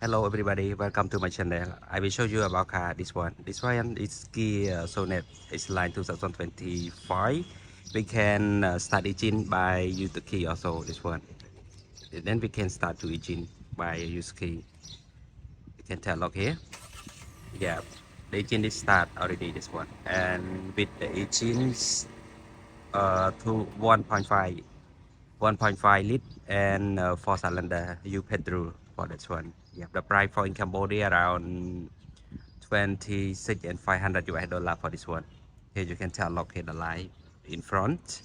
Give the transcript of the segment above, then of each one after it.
Hello everybody, welcome to my channel. I will show you about car this one. This one is Kia Sonet. It's line 2025. We can start engine by use the key also this one. Then we can start to engine by use key. You can tell lock here. Yeah, the engine is start already this one. And with the engines to 1.5 lit and 4 cylinder you petrol for this one. Yeah, the price for in Cambodia around 26 and 500 US dollar for this one. Here you can tell locate the light in front,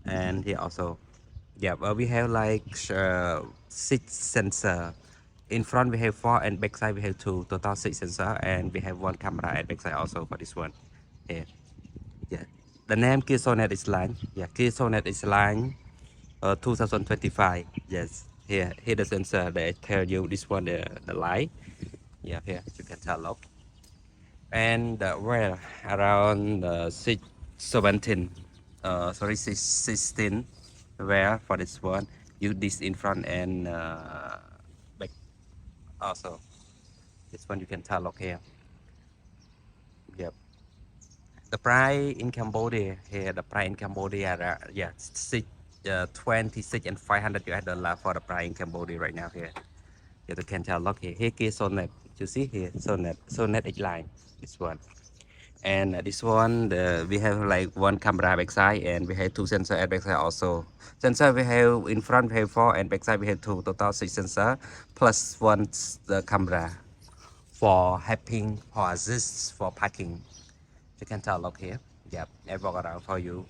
and here also, yeah, we have like 6 sensor. In front we have 4 and back side we have 2, total 6 sensor, and we have 1 camera at back side also for this one. Here, yeah, the name Kia Sonet is line. Yeah, Kia Sonet is line 2025. Yes, here the sensor they tell you this one the light. Yeah, here you can tell lock and well around 17 sorry 16 where for this one use this in front and back also. This one you can tell lock here. Yep, the price in Cambodia here, the price in Cambodia yeah 26 and 500 US dollar for the price in Cambodia right now here. You can tell lock here. Here is Sonet, you see here Sonet H line, this one. And this one we have like 1 camera backside, and we have 2 sensor at backside also. Sensor we have in front we have 4, and backside we have 2, total 6 sensor plus the camera for helping, for assist, for parking. You can tell look here. Yep, I walk around for you.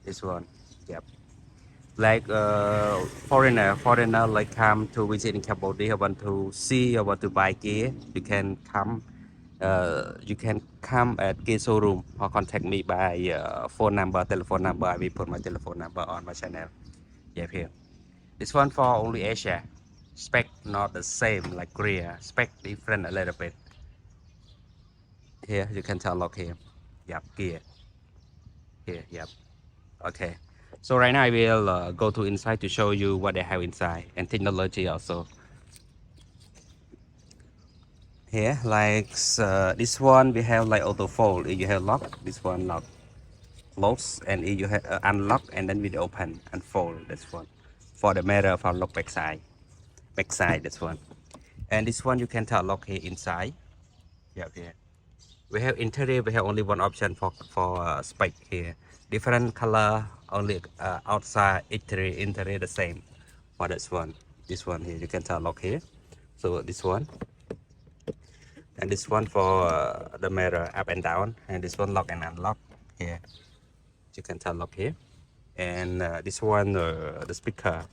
This one. Yep, like foreigner like come to visit in Cambodia, want to see or want to buy gear, you can come at gear showroom or contact me by telephone number. I will put my telephone number on my channel. Yeah, here, this one for only Asia. Spec not the same like Korea, spec different a little bit. Here you can tell look here. Yep, gear here. Yep, okay. So right now I will go to inside to show you what they have inside and technology also. Here, like this one we have like auto fold. If you have lock, this one lock, close, and if you have unlock, and then we open and fold. This one for the mirror for lock back side. This one, and this one you can tell lock here inside. Yeah, here we have interior. We have only one option for spike here. Different color, only outside interior the same. For this one here you can tell lock here. So this one, and this one for the mirror up and down, and this one lock and unlock here. You can tell lock here, and this one the speaker.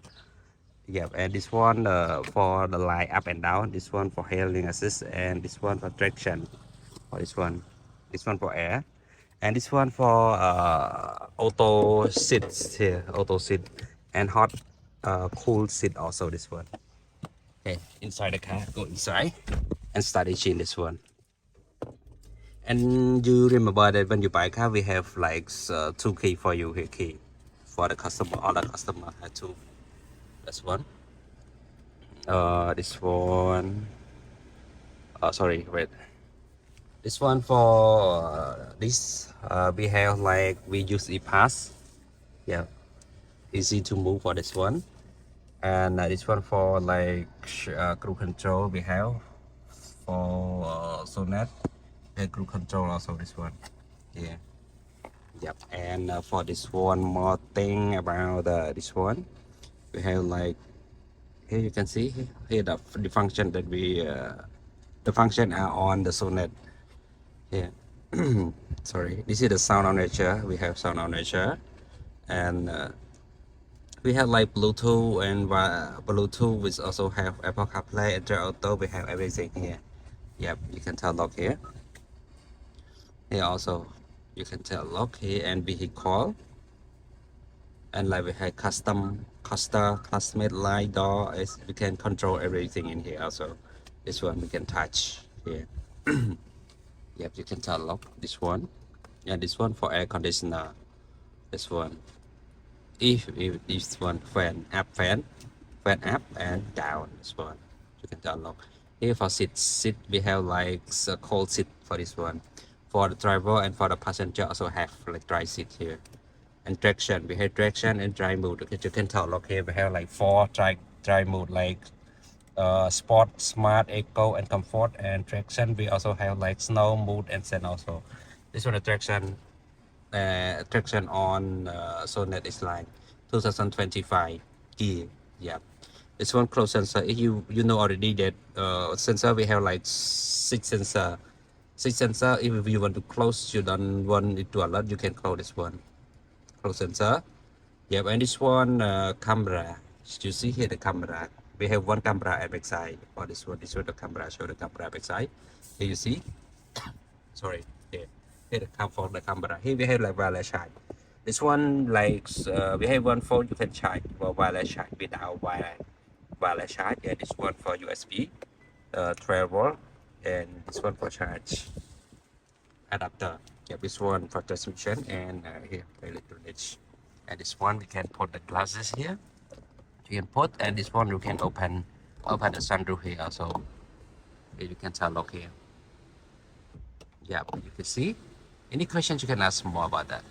Yeah, and this one for the light up and down. This one for hailing assist, and this one for traction. For this one for air, and this one for auto seats here, auto seat, and hot cool seat also. This one. Okay, inside the car, go inside and start engine this one. And you remember that when you buy a car, we have like 2 key for you here, key for the customer. All the customer had 2. That's one. This one. Sorry, wait. This one for this. We have like we use e-pass. Yeah, easy to move for this one. And this one for like cruise control we have for Sonet. Cruise control also this one. Yeah. Yep. And for this one more thing about this one, we have like here you can see here the function that we the function are on the Sonet. Yeah. Sorry, this is the sound on nature. We have sound on nature, and we have like Bluetooth, and Bluetooth. We also have Apple CarPlay, Android Auto. We have everything here. Yep, you can tell lock here. Here also you can tell lock here, and vehicle, and like we have custom-made light door. Is we can control everything in here also. This one we can touch here. Yep, you can tell lock this one, and this one for air conditioner. This one, if this one fan up and down. This one you can tell lock, Here for seat we have like a cold seat for this one. For the driver and for the passenger also have like dry seat here. And traction, we have traction and dry mode. Okay, you can tell. Okay, we have like four dry mode like sport, smart, eco, and comfort. And traction, we also have like snow, mood, and sand also. This one traction on Sonet is like 2025 gear. Yeah. This one close sensor. You know already that sensor we have like six sensor. If you want to close, you don't want it to alert, you can close this one. Close sensor. Yep, and this one camera. You see here the camera. We have one camera at back side. For this one the camera. Show the camera back side. Here you see. Sorry. Here the cam for the camera. Here we have like wireless charge. This one like we have one phone you can charge for wireless charge without wireless charge. Yeah, this one for USB, 12 volt, and this one for charge adapter. Yeah, this one for transmission and here for electronics. And this one we can put the glasses here. You can put, and this one you can open the sunroof here also. Here you can tell okay. Yeah, you can see. Any questions you can ask more about that.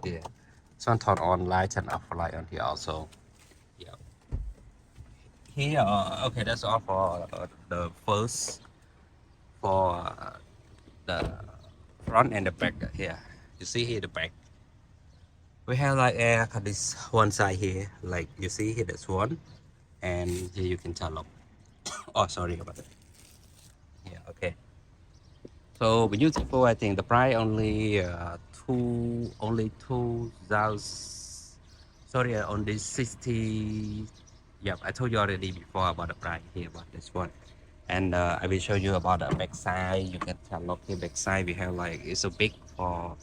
Yeah. So turn on light and off light on here also. Yeah. Here, okay, that's all for the first for the front and the back here. You see here the back. We have like air this one side here, like you see here that's one, and here you can turn off. Oh, sorry about that. Yeah, okay. So beautiful. I think the price only 2,000. Sorry, only 60. Yep, I told you already before about the price here about this one. And I will show you about the back side. You can tell look here back side we have like it's so big for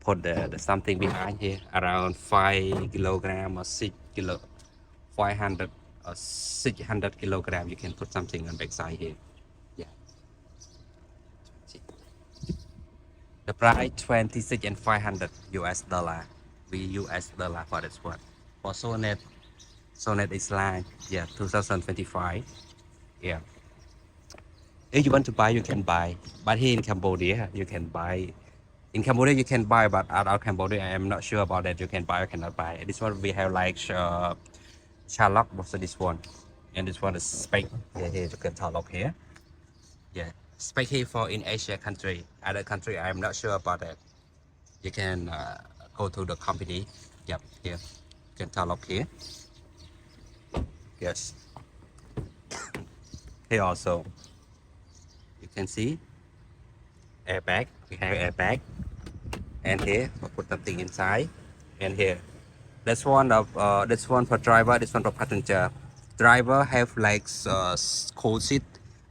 put the something behind here around 5 kilogram or 6 kilo 500 or 600 kilogram. You can put something on back side here. Yeah. The price 26 and 500 US dollar. We US dollar for this one. For Sonet is line. Yeah, 2025. Yeah. If you want to buy, you can buy. But here in Cambodia, you can buy. In Cambodia, you can buy, but out of Cambodia, I am not sure about that. You can buy or cannot buy. This one we have like Charlock, also this one, and this one is spec. Yeah, here you can look here. Yeah, spec here for in Asia country. Other country, I am not sure about that. You can go to the company. Yep, here you can look here. Yes. Here also, you can see airbag. We have airbag, and here we put something inside, and here. That's one for driver. This one for passenger. Driver have like cold seat,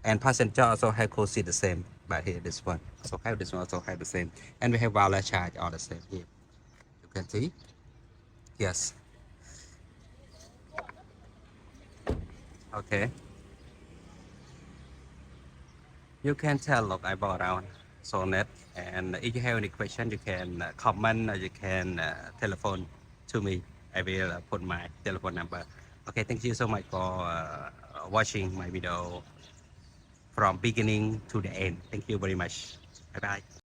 and passenger also have cold seat the same. But here this one also have the same, and we have wireless charge all the same here. You can see. Yes. Okay. You can tell look I bought around Sonet, and if you have any question, you can comment or you can telephone to me. I will put my telephone number. Okay, thank you so much for watching my video from beginning to the end. Thank you very much. Bye bye.